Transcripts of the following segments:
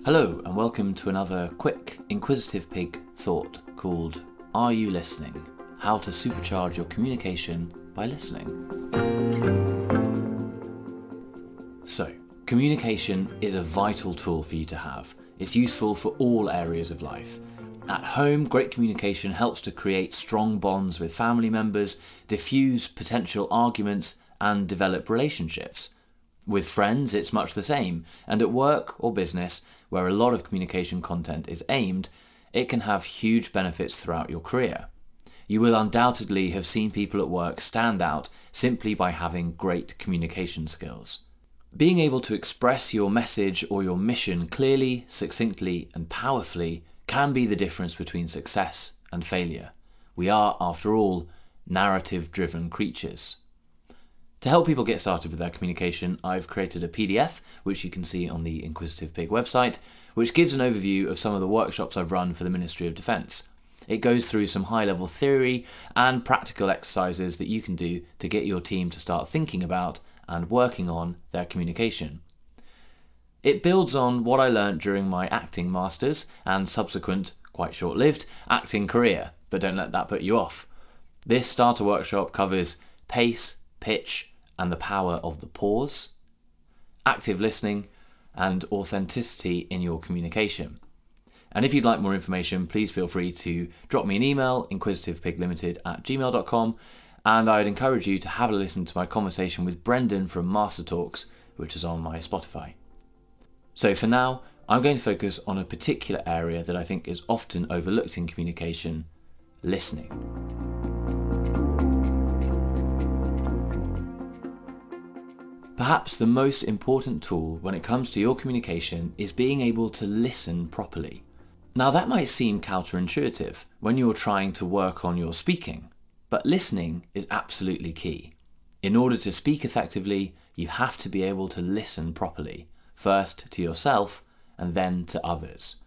Hello and welcome to another quick Inquisitive Pig thought called Are You Listening? How to supercharge your communication by listening. So, communication is a vital tool for you to have. It's useful for all areas of life. At home, great communication helps to create strong bonds with family members, diffuse potential arguments, and develop relationships. With friends, it's much the same, and at work or business, where a lot of communication content is aimed, it can have huge benefits throughout your career. You will undoubtedly have seen people at work stand out simply by having great communication skills. Being able to express your message or your mission clearly, succinctly, and powerfully can be the difference between success and failure. We are, after all, narrative-driven creatures. To help people get started with their communication, I've created a PDF, which you can see on the Inquisitive Pig website, which gives an overview of some of the workshops I've run for the Ministry of Defence. It goes through some high-level theory and practical exercises that you can do to get your team to start thinking about and working on their communication. It builds on what I learnt during my acting masters and subsequent, quite short-lived, acting career, but don't let that put you off. This starter workshop covers pace, pitch, and the power of the pause, active listening, and authenticity in your communication. And if you'd like more information, please feel free to drop me an email, inquisitivepiglimited@gmail.com, and I'd encourage you to have a listen to my conversation with Brendan from Master Talks, which is on my Spotify. So for now, I'm going to focus on a particular area that I think is often overlooked in communication: listening. Perhaps the most important tool when it comes to your communication is being able to listen properly. Now that might seem counterintuitive when you're trying to work on your speaking, but listening is absolutely key. In order to speak effectively, you have to be able to listen properly, first to yourself and then to others.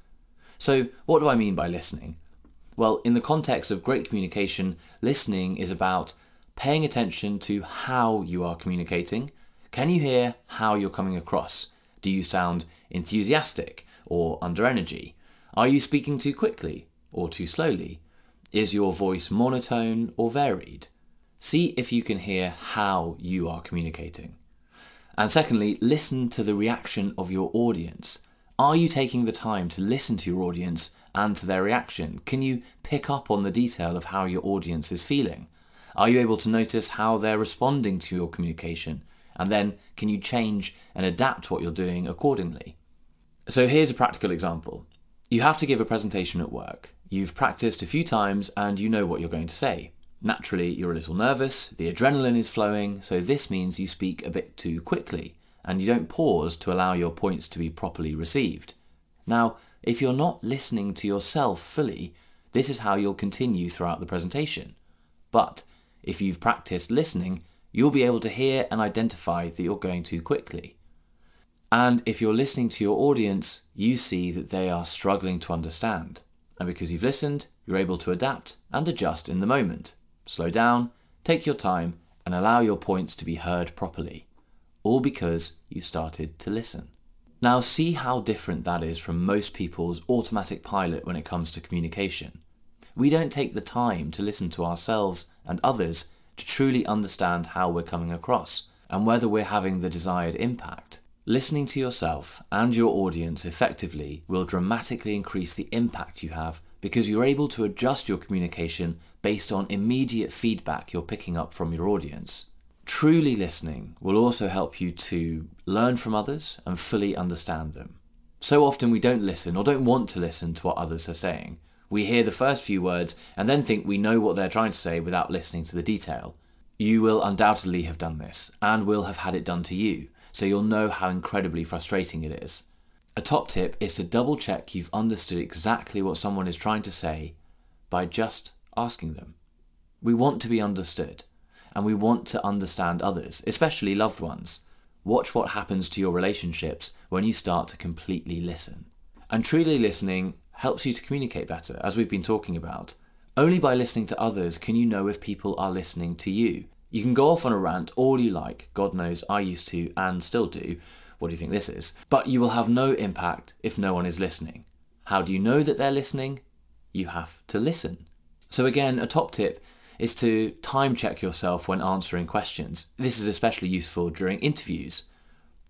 So what do I mean by listening? Well, in the context of great communication, listening is about paying attention to how you are communicating. Can you hear how you're coming across? Do you sound enthusiastic or under energy? Are you speaking too quickly or too slowly? Is your voice monotone or varied? See if you can hear how you are communicating. And secondly, listen to the reaction of your audience. Are you taking the time to listen to your audience and to their reaction? Can you pick up on the detail of how your audience is feeling? Are you able to notice how they're responding to your communication? And then can you change and adapt what you're doing accordingly? So here's a practical example. You have to give a presentation at work. You've practiced a few times and you know what you're going to say. Naturally, you're a little nervous, the adrenaline is flowing, so this means you speak a bit too quickly and you don't pause to allow your points to be properly received. Now, if you're not listening to yourself fully, this is how you'll continue throughout the presentation. But if you've practiced listening, you'll be able to hear and identify that you're going too quickly. And if you're listening to your audience, you see that they are struggling to understand. And because you've listened, you're able to adapt and adjust in the moment. Slow down, take your time, and allow your points to be heard properly. All because you started to listen. Now see how different that is from most people's automatic pilot when it comes to communication. We don't take the time to listen to ourselves and others to truly understand how we're coming across and whether we're having the desired impact. Listening to yourself and your audience effectively will dramatically increase the impact you have because you're able to adjust your communication based on immediate feedback you're picking up from your audience. Truly listening will also help you to learn from others and fully understand them. So often we don't listen or don't want to listen to what others are saying. We hear the first few words and then think we know what they're trying to say without listening to the detail. You will undoubtedly have done this and will have had it done to you, so you'll know how incredibly frustrating it is. A top tip is to double check you've understood exactly what someone is trying to say by just asking them. We want to be understood and we want to understand others, especially loved ones. Watch what happens to your relationships when you start to completely listen. And truly listening helps you to communicate better, as we've been talking about. Only by listening to others can you know if people are listening to you. You can go off on a rant all you like, God knows I used to and still do, what do you think this is? But you will have no impact if no one is listening. How do you know that they're listening? You have to listen. So again, a top tip is to time check yourself when answering questions. This is especially useful during interviews.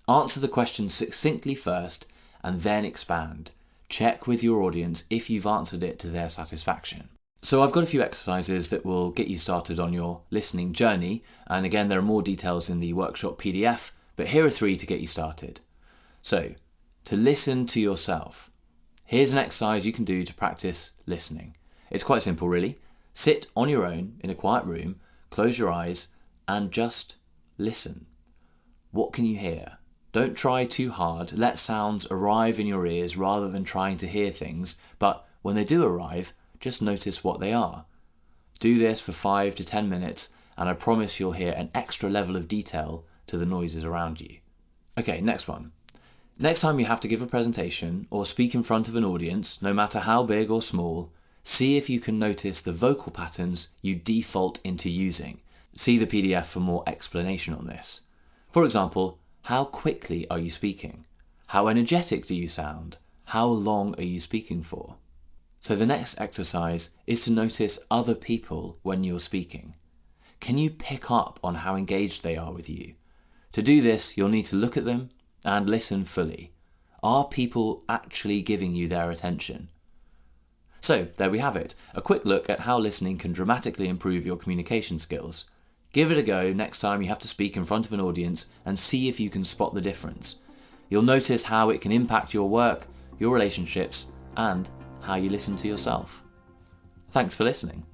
Answer the question succinctly first and then expand. Check with your audience if you've answered it to their satisfaction. So I've got a few exercises that will get you started on your listening journey. And again, there are more details in the workshop PDF, but here are 3 to get you started. So, to listen to yourself. Here's an exercise you can do to practice listening. It's quite simple, really. Sit on your own in a quiet room, close your eyes, and just listen. What can you hear? Don't try too hard. Let sounds arrive in your ears rather than trying to hear things, but when they do arrive, just notice what they are. Do this for 5 to 10 minutes, and I promise you'll hear an extra level of detail to the noises around you. Okay, next one. Next time you have to give a presentation or speak in front of an audience, no matter how big or small, see if you can notice the vocal patterns you default into using. See the PDF for more explanation on this. For example, how quickly are you speaking? How energetic do you sound? How long are you speaking for? So the next exercise is to notice other people when you're speaking. Can you pick up on how engaged they are with you? To do this, you'll need to look at them and listen fully. Are people actually giving you their attention? So there we have it, a quick look at how listening can dramatically improve your communication skills. Give it a go next time you have to speak in front of an audience and see if you can spot the difference. You'll notice how it can impact your work, your relationships, and how you listen to yourself. Thanks for listening.